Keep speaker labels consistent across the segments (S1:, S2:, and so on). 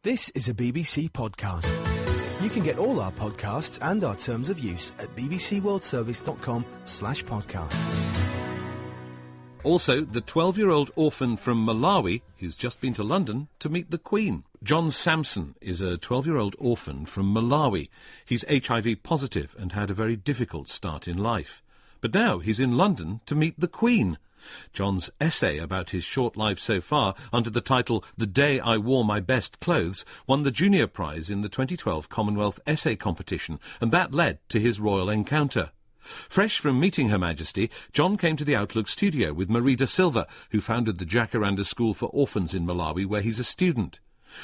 S1: This is a BBC podcast. You can get all our podcasts and our terms of use at bbcworldservice.com/podcasts.
S2: Also, the 12-year-old orphan from Malawi who's just been to London to meet the Queen. John Samson is a 12-year-old orphan from Malawi. He's HIV positive and had a very difficult start in life. But now he's in London to meet the Queen. John's essay about his short life so far, under the title The Day I Wore My Best Clothes, won the Junior Prize in the 2012 Commonwealth Essay competition, and that led to his royal encounter. Fresh from meeting Her Majesty, John came to the Outlook studio with Marie da Silva, who founded the Jacaranda School for Orphans in Malawi, where he's a student.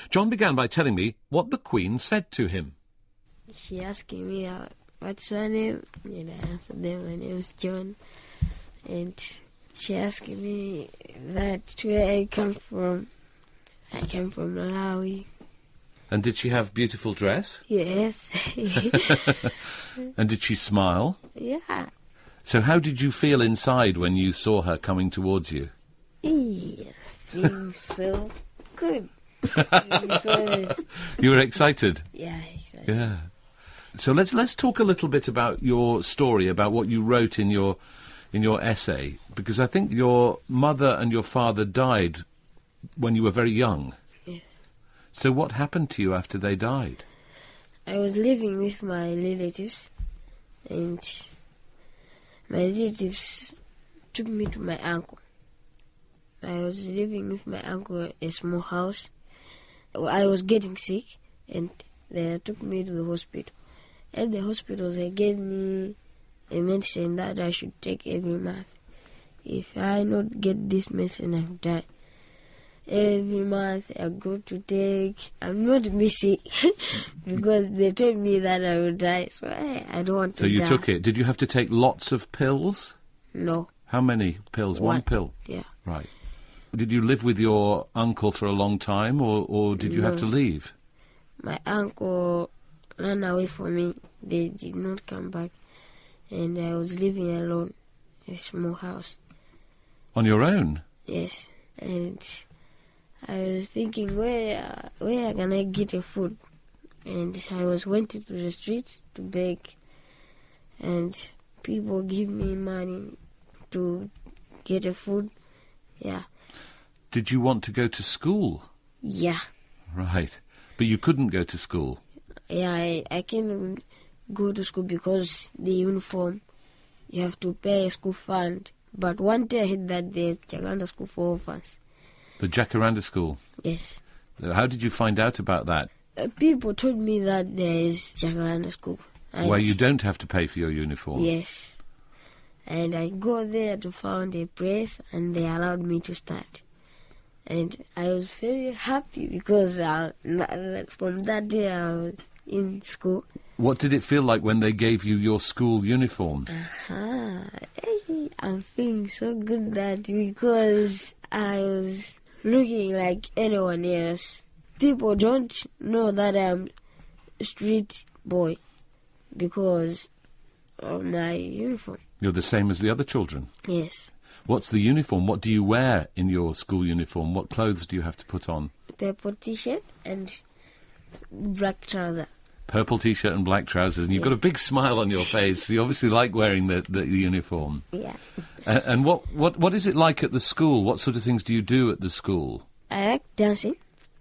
S2: John began by telling me what the Queen said to him.
S3: She asked me, what's your name? And I answered them, my name is John. And she asked me that's where I come from. I came from Malawi.
S2: And did she have beautiful dress?
S3: Yes.
S2: And did she smile?
S3: Yeah.
S2: So how did you feel inside when you saw her coming towards you?
S3: Yeah, feeling so good. Because
S2: You were excited?
S3: yeah.
S2: Yeah. So let's talk a little bit about your story, about what you wrote in your essay, because I think your mother and your father died when you were very young.
S3: Yes.
S2: So what happened to you after they died?
S3: I was living with my relatives, and my relatives took me to my uncle. I was living with my uncle in a small house. I was getting sick, and they took me to the hospital. At the hospital, they gave me a medicine that I should take every month. If I not get this medicine, I will die. Every month I go to take. I'm not busy because they told me that I will die, so I don't want to die.
S2: So you took it. Did you have to take lots of pills?
S3: No.
S2: How many pills? One pill?
S3: Yeah.
S2: Right. Did you live with your uncle for a long time, or did you have to leave?
S3: My uncle ran away from me. They did not come back. And I was living alone in a small house.
S2: On your own?
S3: Yes. And I was thinking, where can I get a food? And I went to the street to beg. And people give me money to get a food. Yeah.
S2: Did you want to go to school?
S3: Yeah.
S2: Right. But you couldn't go to school?
S3: Yeah, I can't go to school because the uniform, you have to pay a school fund. But one day I heard that there's Jacaranda School for Orphans.
S2: The Jacaranda School?
S3: Yes.
S2: How did you find out about that?
S3: People told me that there is Jacaranda School.
S2: Where you don't have to pay for your uniform?
S3: Yes. And I go there to find a place, and they allowed me to start. And I was very happy because from that day I was in school.
S2: What did it feel like when they gave you your school uniform?
S3: I'm feeling so good that because I was looking like anyone else. People don't know that I'm a street boy because of my uniform.
S2: You're the same as the other children?
S3: Yes.
S2: What's the uniform? What do you wear in your school uniform? What clothes do you have to put on?
S3: Purple t-shirt and black trouser.
S2: Purple t-shirt and black trousers, and you've got a big smile on your face. You obviously like wearing the uniform.
S3: Yeah.
S2: And what is it like at the school? What sort of things do you do at the school?
S3: I like dancing.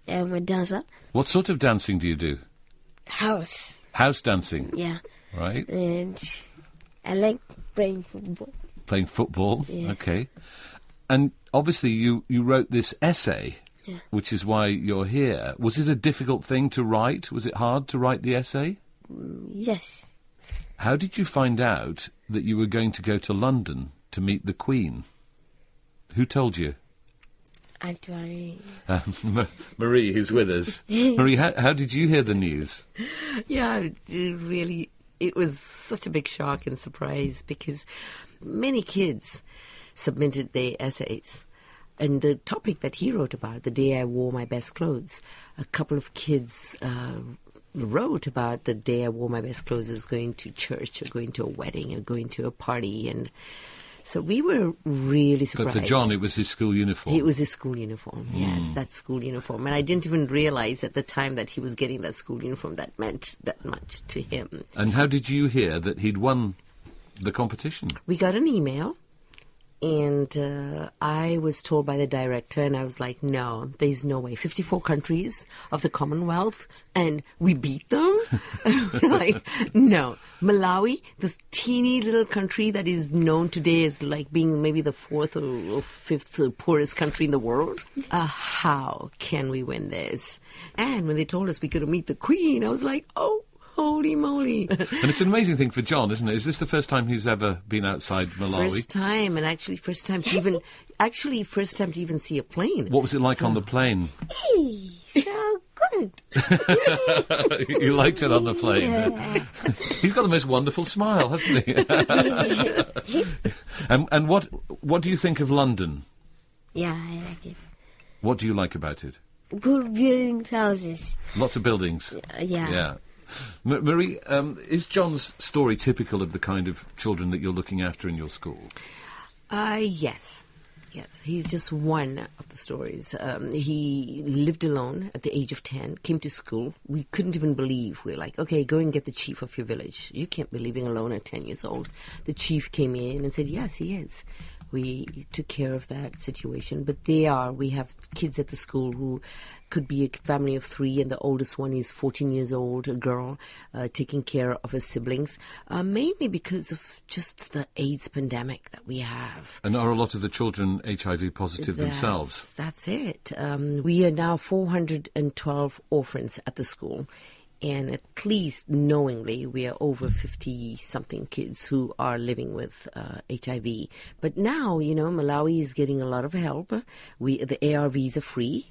S3: I'm a dancer.
S2: What sort of dancing do you do?
S3: House.
S2: House dancing?
S3: Yeah.
S2: Right.
S3: And I like playing football.
S2: Playing football?
S3: Yes.
S2: Okay. And obviously you wrote this essay,
S3: yeah,
S2: which is why you're here. Was it a difficult thing to write? Was it hard to write the essay?
S3: Yes.
S2: How did you find out that you were going to go to London to meet the Queen? Who told you?
S3: Actually,
S2: Marie, who's with us. Marie, how did you hear the news?
S4: Yeah, it was such a big shock and surprise because many kids submitted their essays. And the topic that he wrote about, the day I wore my best clothes, a couple of kids wrote about the day I wore my best clothes as going to church or going to a wedding or going to a party. And So we were really surprised.
S2: But for John, it was his school uniform.
S4: It was his school uniform, yes, that school uniform. And I didn't even realize at the time that he was getting that school uniform that meant that much to him.
S2: And how did you hear that he'd won the competition?
S4: We got an email, and I was told by the director, and I was like, no, there's no way. 54 countries of the Commonwealth, and we beat them? Like, no. Malawi, this teeny little country that is known today as like being maybe the fourth or fifth poorest country in the world. How can we win this? And when they told us we could meet the Queen, I was like, oh, holy moly.
S2: And it's an amazing thing for John, isn't it? Is this the first time he's ever been outside Malawi?
S4: First time, and actually first time to even see a plane.
S2: What was it like on the plane?
S3: Hey, so good.
S2: You liked it on the plane?
S3: Yeah.
S2: He's got the most wonderful smile, hasn't he? And what do you think of London?
S3: Yeah, I like it.
S2: What do you like about it?
S3: Good buildings, houses.
S2: Lots of buildings.
S3: Yeah.
S2: Marie, is John's story typical of the kind of children that you're looking after in your school?
S4: Yes. Yes, he's just one of the stories. He lived alone at the age of 10, came to school. We couldn't even believe. We're like, okay, go and get the chief of your village. You can't be living alone at 10 years old. The chief came in and said, yes, he is. We took care of that situation. But we have kids at the school who could be a family of 3, and the oldest one is 14 years old, a girl, taking care of her siblings, mainly because of just the AIDS pandemic that we have.
S2: And are a lot of the children HIV positive themselves?
S4: That's it. We are now 412 orphans at the school. And at least knowingly, we are over 50-something kids who are living with HIV. But now, Malawi is getting a lot of help. The ARVs are free.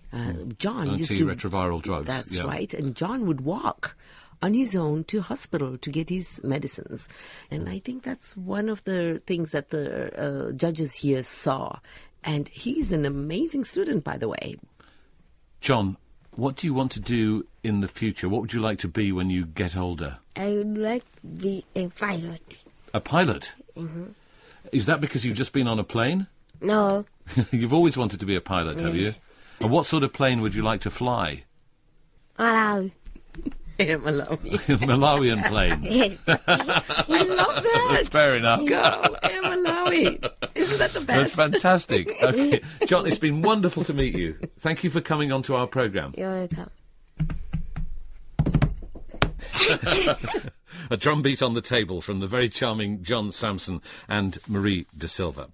S4: John used to...
S2: Antiretroviral drugs.
S4: That's right. And John would walk on his own to hospital to get his medicines. And I think that's one of the things that the judges here saw. And he's an amazing student, by the way.
S2: John, what do you want to do in the future? What would you like to be when you get older?
S3: I would like to be a pilot.
S2: A pilot?
S3: Mm-hmm.
S2: Is that because you've just been on a plane?
S3: No.
S2: You've always wanted to be a pilot, have you?
S3: Yes.
S2: And what sort of plane would you like to fly?
S3: Malawi.
S4: Malawi.
S2: Malawian plane.
S3: Yes.
S4: I love that.
S2: Fair enough.
S4: Go, Malawi. Isn't that the best?
S2: That's fantastic. Okay. John, it's been wonderful to meet you. Thank you for coming on to our programme.
S3: You're welcome.
S2: A drum beat on the table from the very charming John Samson and Marie De Silva.